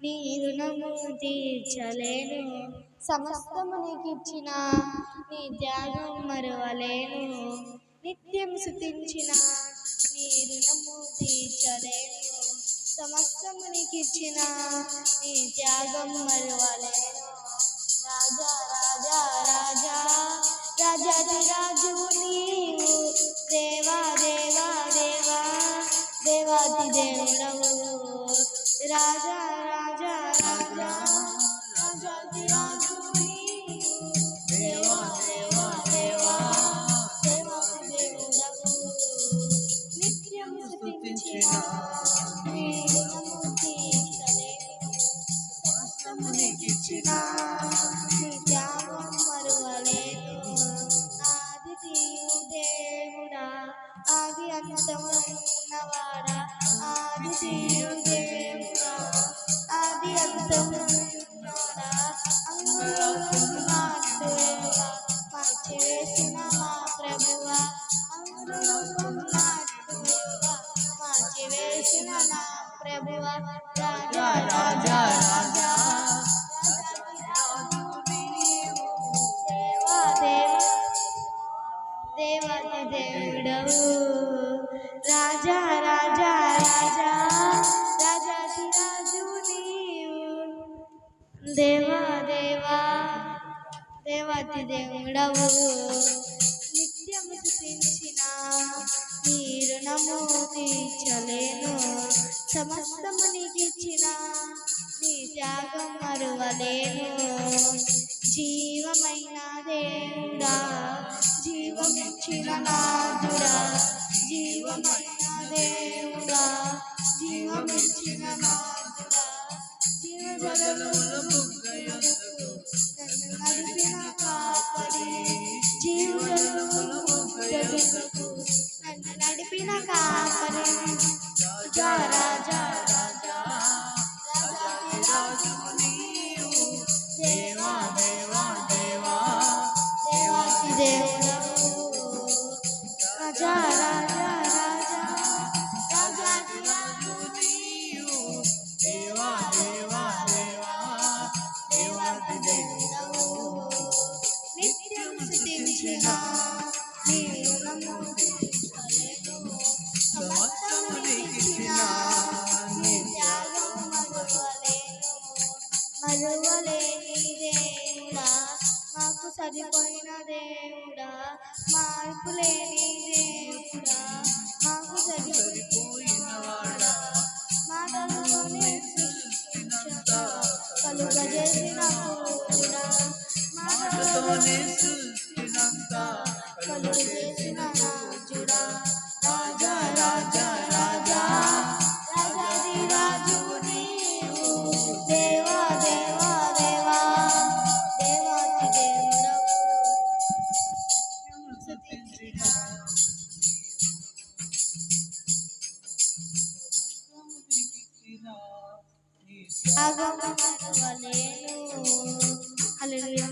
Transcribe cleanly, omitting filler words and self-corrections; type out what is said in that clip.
నీ రుణము తీర్చలేను. సమస్తము నీకిచ్చిన నీ త్యాగం మరువలేను. నిత్యం స్తుతించిన నీ రుణము తీర్చలేను. సమస్తము నీకిచ్చిన నీ త్యాగం మరువలేను. రాజా రాజా రాజా రాజాది రాజువు నీవు. దేవా దేవా దేవా దేవాది దేవుడవు. రాజా రాజా రాజా రాజాది రాజువు నీవు. దేవా దేవా దేవా దేవాది దేవుడవు. నిత్యం స్తుతించిన నీ రుణము తీర్చలేను. సమస్తము నీకిచ్చిన నీ త్యాగం మరువలేను. ఆదియు దేవుడా, ఆది అంతమున్నవాడా, ఆదియు దేవుడా, ఆది అంతమున్నవాడా, అంగుళమున్నట్టుగా మార్చివేసిన మా ప్రభువా, అంగుళమున్నట్టుగా మార్చివేసిన నా ప్రభువా. రాజా రాజా రాజా దేవాది దేవుడవు. రాజా రాజా రాజా రాజాది రాజువు నీవు. దేవా దేవా దేవాది దేవుడవు. నిత్యము స్తుతించిన నీ రుణము తీర్చలేను. సమస్తము నీకిచ్చిన నీ త్యాగం మరువలేను. జీవమైన దేవుడా, జీవమిచ్చిన నాథుడా, జీవమైన దేవుడా, జీవమిచ్చిన నాథుడా, జీవజలముల నన్ను నడిపిన కాపరి, జీవజలముల నన్ను నడిపిన కాపరి. రాజా రాజా రాజా రాజాది రాజువు నీవు. దేవా దేవా దేవా దేవాది దేవుడవు. రాజా రాజా రాజా రాజాది రాజువు నీవు. దేవా దేవా దేవా దేవాది దేవుడవు. నిత్యం స్తుతించిన నీ రుణము తీర్చలేను. సమస్తము నీకిచ్చిన నీ త్యాగం మరువలేను. మరువలేని దేవుడా, మాకు సరిపోయిన దేవుడా, మార్పులేని దేవుడా, మాకు సరిపోయిన వాడా, మాటలతోనే సృష్టించక కలుగజేసిన పూరుడా, మాటలతోనే సృష్టించక కలుగజేసిన రాజుడా. రాజా రాజా రాజా రాజాది రాజువు నీవు. దేవా దేవా దేవా దేవాది దేవుడవు. స్తుతించిన త్యాగం మరువలేను. హల్లెలూయా.